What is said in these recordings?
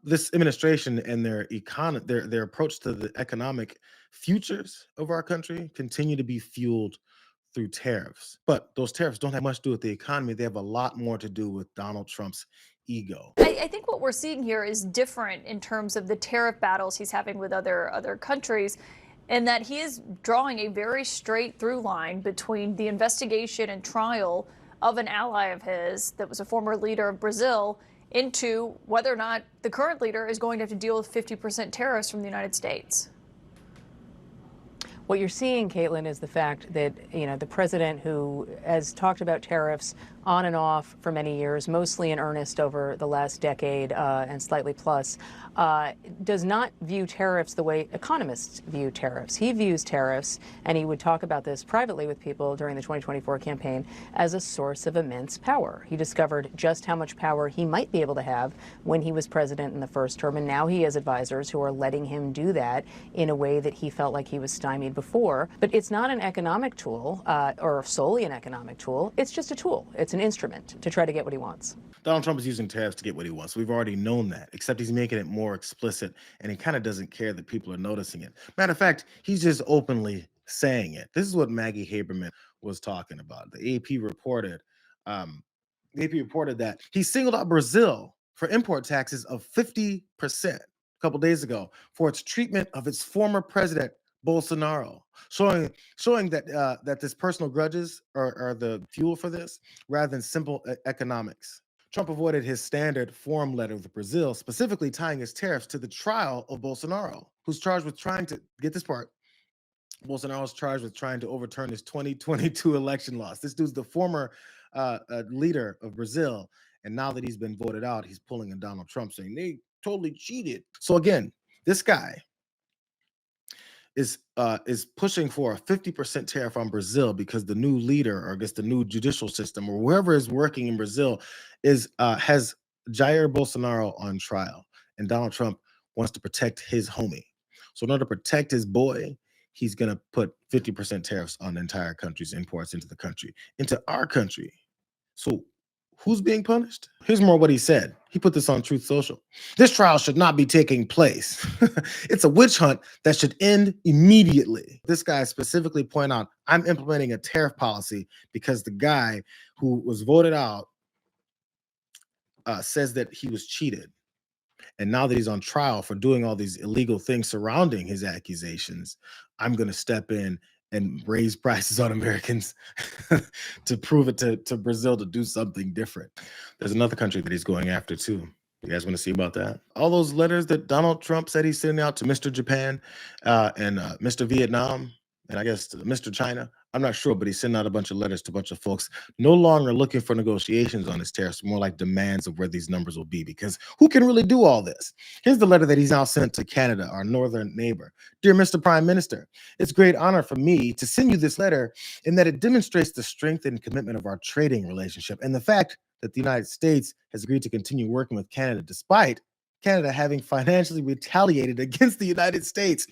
this administration and their approach to the economic futures of our country continue to be fueled through tariffs. But those tariffs don't have much to do with the economy. They have a lot more to do with Donald Trump's ego. I think what we're seeing here is different in terms of the tariff battles he's having with other countries, and that he is drawing a very straight through line between the investigation and trial of an ally of his that was a former leader of Brazil into whether or not the current leader is going to have to deal with 50% tariffs from the United States. What you're seeing, Caitlin, is the fact that, the president who has talked about tariffs on and off for many years, mostly in earnest over the last decade and slightly plus, does not view tariffs the way economists view tariffs. He views tariffs, and he would talk about this privately with people during the 2024 campaign, as a source of immense power. He discovered just how much power he might be able to have when he was president in the first term, and now he has advisors who are letting him do that in a way that he felt like he was stymied before. But it's not an economic tool or solely an economic tool. It's just a tool. It's an instrument to try to get what he wants. Donald Trump is using tariffs to get what he wants. We've already known that, except he's making it more explicit, and he kind of doesn't care that people are noticing it. Matter of fact, he's just openly saying it. This is what Maggie Haberman was talking about. The AP reported, that he singled out Brazil for import taxes of 50% a couple days ago for its treatment of its former president Bolsonaro, showing that this personal grudges are the fuel for this rather than simple economics. Trump avoided his standard forum letter with Brazil, specifically tying his tariffs to the trial of Bolsonaro, who's charged with trying to get this part. Bolsonaro's charged with trying to overturn his 2022 election loss. This dude's the former leader of Brazil, and now that he's been voted out, he's pulling in Donald Trump, saying they totally cheated. So again, this guy is pushing for a 50% tariff on Brazil because the new leader, or I guess the new judicial system, or whoever is working in Brazil, has Jair Bolsonaro on trial, and Donald Trump wants to protect his homie. So in order to protect his boy, he's gonna put 50% tariffs on the entire country's imports into our country. So who's being punished? Here's more what he said. He put this on Truth Social. This trial should not be taking place. It's a witch hunt that should end immediately. This guy specifically pointed out, I'm implementing a tariff policy because the guy who was voted out says that he was cheated. And now that he's on trial for doing all these illegal things surrounding his accusations, I'm going to step in and raise prices on Americans to prove it to Brazil to do something different. There's another country that he's going after too. You guys want to see about that? All those letters that Donald Trump said he's sending out to Mr. Japan and Mr. Vietnam, and I guess Mr. China. I'm not sure, but he's sending out a bunch of letters to a bunch of folks no longer looking for negotiations on his tariffs, more like demands of where these numbers will be, because who can really do all this? Here's the letter that he's now sent to Canada, our northern neighbor. Dear Mr. Prime Minister, it's a great honor for me to send you this letter in that it demonstrates the strength and commitment of our trading relationship and the fact that the United States has agreed to continue working with Canada despite Canada having financially retaliated against the United States.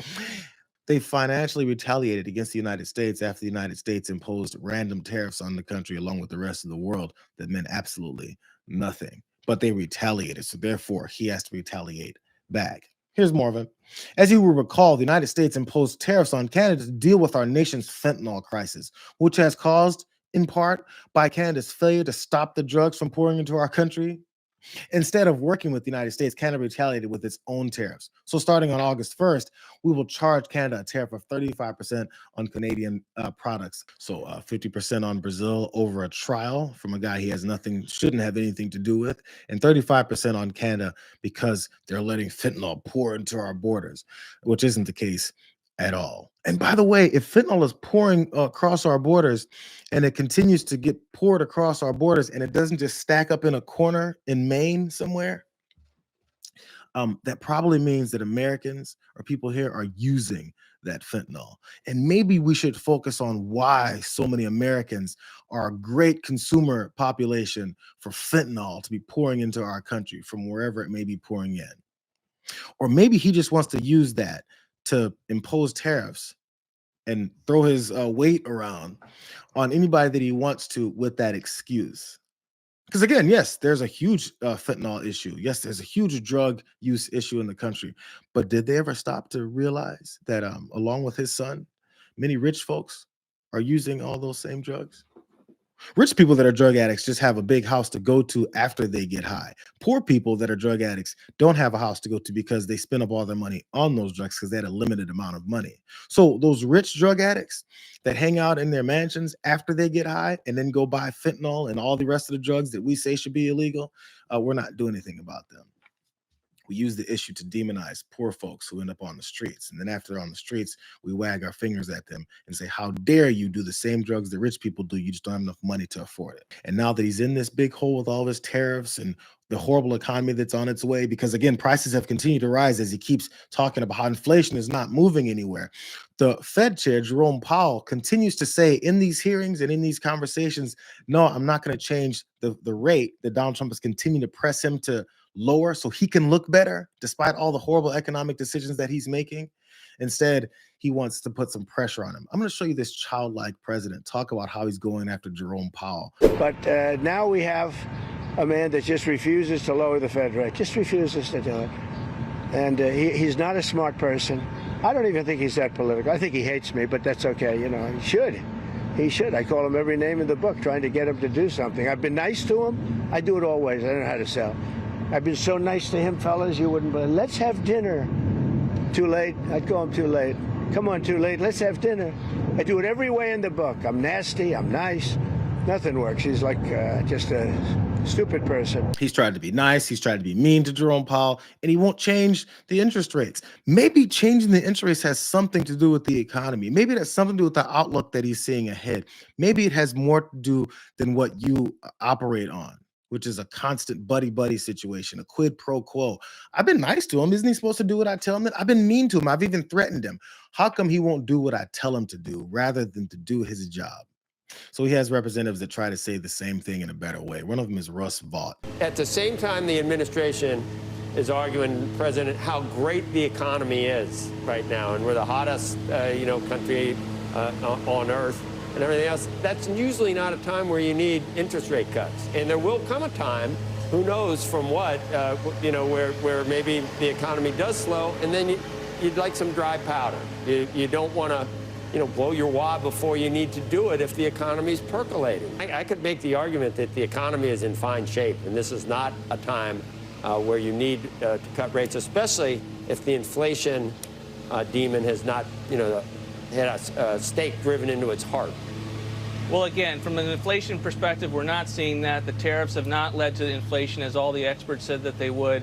They financially retaliated against the United States after the United States imposed random tariffs on the country along with the rest of the world that meant absolutely nothing. But they retaliated, so therefore he has to retaliate back. Here's more of it. As you will recall, the United States imposed tariffs on Canada to deal with our nation's fentanyl crisis, which has caused, in part, by Canada's failure to stop the drugs from pouring into our country. Instead of working with the United States, Canada retaliated with its own tariffs. So starting on August 1st, we will charge Canada a tariff of 35% on Canadian products. So 50% on Brazil over a trial from a guy he has shouldn't have anything to do with, and 35% on Canada because they're letting fentanyl pour into our borders, which isn't the case at all. And by the way, if fentanyl is pouring across our borders and it continues to get poured across our borders and it doesn't just stack up in a corner in Maine somewhere, that probably means that Americans or people here are using that fentanyl. And maybe we should focus on why so many Americans are a great consumer population for fentanyl to be pouring into our country from wherever it may be pouring in. Or maybe he just wants to use that to impose tariffs and throw his weight around on anybody that he wants to with that excuse. Because again, yes, there's a huge fentanyl issue. Yes, there's a huge drug use issue in the country. But did they ever stop to realize that, along with his son, many rich folks are using all those same drugs? Rich people that are drug addicts just have a big house to go to after they get high. Poor people that are drug addicts don't have a house to go to because they spend up all their money on those drugs because they had a limited amount of money. So those rich drug addicts that hang out in their mansions after they get high and then go buy fentanyl and all the rest of the drugs that we say should be illegal, we're not doing anything about them. We use the issue to demonize poor folks who end up on the streets. And then after they're on the streets, we wag our fingers at them and say, how dare you do the same drugs that rich people do? You just don't have enough money to afford it. And now that he's in this big hole with all of his tariffs and the horrible economy that's on its way, because again, prices have continued to rise as he keeps talking about how inflation is not moving anywhere. The Fed chair, Jerome Powell, continues to say in these hearings and in these conversations, no, I'm not going to change the rate that Donald Trump is continuing to press him to lower so he can look better despite all the horrible economic decisions that he's making. Instead, he wants to put some pressure on him. I'm going to show you this childlike president talk about how he's going after Jerome Powell. But now we have a man that just refuses to lower the Fed rate, just refuses to do it. And he's not a smart person. I don't even think he's that political. I think he hates me, but that's okay. You know, he should. He should. I call him every name in the book, trying to get him to do something. I've been nice to him. I do it always. I don't know how to sell. I've been so nice to him, fellas, you wouldn't believe. Let's have dinner. Too late? I'd call him too late. Come on, too late. Let's have dinner. I do it every way in the book. I'm nasty. I'm nice. Nothing works. He's like just a stupid person. He's tried to be nice. He's tried to be mean to Jerome Powell, and he won't change the interest rates. Maybe changing the interest rates has something to do with the economy. Maybe it has something to do with the outlook that he's seeing ahead. Maybe it has more to do than what you operate on, which is a constant buddy-buddy situation, a quid pro quo. I've been nice to him. Isn't he supposed to do what I tell him? I've been mean to him. I've even threatened him. How come he won't do what I tell him to do rather than to do his job? So he has representatives that try to say the same thing in a better way. One of them is Russ Vought. At the same time, the administration is arguing, President, how great the economy is right now, and we're the hottest, country on earth, and everything else. That's usually not a time where you need interest rate cuts, and there will come a time, who knows from what, where maybe the economy does slow, and then you'd like some dry powder. You don't want to, blow your wad before you need to do it if the economy's percolating. I could make the argument that the economy is in fine shape, and this is not a time where you need to cut rates, especially if the inflation demon has not, had a stake driven into its heart. Well, again, from an inflation perspective, we're not seeing that. The tariffs have not led to inflation, as all the experts said that they would.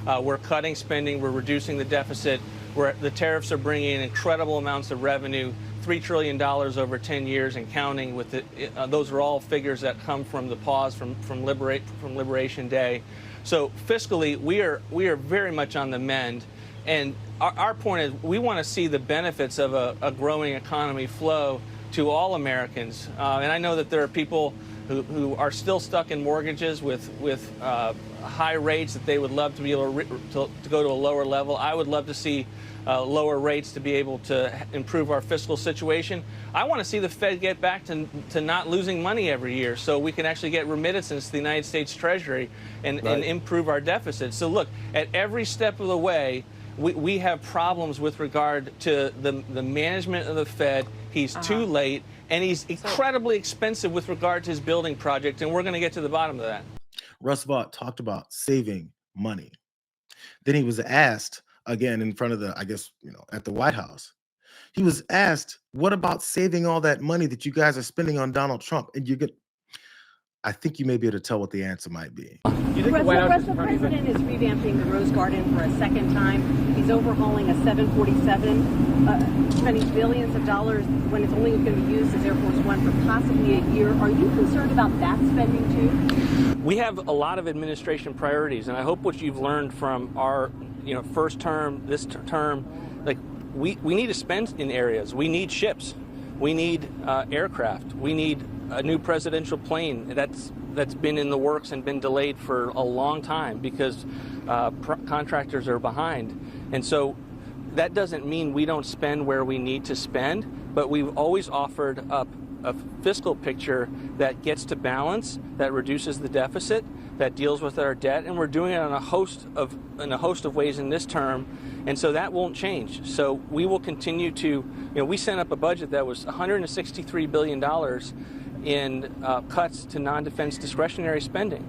We're cutting spending. We're reducing the deficit. The tariffs are bringing in incredible amounts of revenue, $3 trillion over 10 years and counting. With those are all figures that come from the pause from Liberation Day. So fiscally, we are very much on the mend. And our point is, we want to see the benefits of a growing economy flow to all Americans. And I know that there are people who are still stuck in mortgages with high rates that they would love to be able to go to a lower level. I would love to see lower rates to be able to improve our fiscal situation. I want to see the Fed get back to not losing money every year, so we can actually get remittances to the United States Treasury and improve our deficit. So look, at every step of the way, we have problems with regard to the management of the Fed. He's too late, and he's incredibly expensive with regard to his building project, and we're going to get to the bottom of that. Russ Vought talked about saving money. Then he was asked, again, in front of at the White House, he was asked, what about saving all that money that you guys are spending on Donald Trump? And I think you may be able to tell what the answer might be. The president is revamping the Rose Garden for a second time. He's overhauling a 747, spending billions of dollars when it's only going to be used as Air Force One for possibly a year. Are you concerned about that spending too? We have a lot of administration priorities, and I hope what you've learned from our first term, this term, like we need to spend in areas. We need ships. We need aircraft. We need a new presidential plane that's been in the works and been delayed for a long time because contractors are behind. And so that doesn't mean we don't spend where we need to spend, but we've always offered up a fiscal picture that gets to balance, that reduces the deficit, that deals with our debt, and we're doing it in a host of ways in this term, and so that won't change. So we will continue to, we sent up a budget that was $163 billion in cuts to non-defense discretionary spending.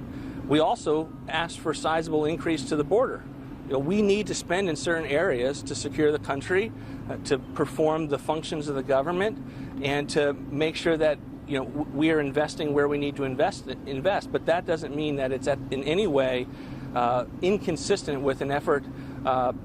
We also asked for a sizable increase to the border. We need to spend in certain areas to secure the country, to perform the functions of the government, and to make sure that we are investing where we need to invest. But that doesn't mean that it's in any way inconsistent with an effort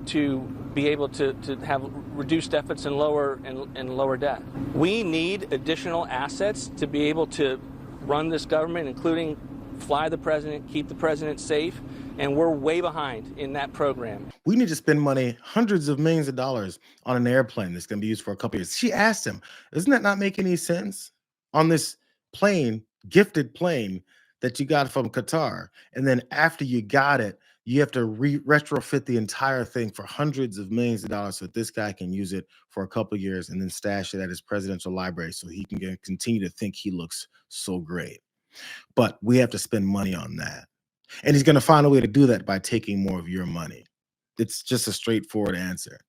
to be able to have reduced deficits and lower debt. We need additional assets to be able to run this government, including fly the president, keep the president safe, and we're way behind in that program. We need to spend money, hundreds of millions of dollars, on an airplane that's going to be used for a couple of years. She asked him, doesn't that not make any sense? On this plane, gifted plane that you got from Qatar, and then after you got it, you have to retrofit the entire thing for hundreds of millions of dollars so that this guy can use it for a couple of years and then stash it at his presidential library so he can continue to think he looks so great. But we have to spend money on that. And he's going to find a way to do that by taking more of your money. It's just a straightforward answer.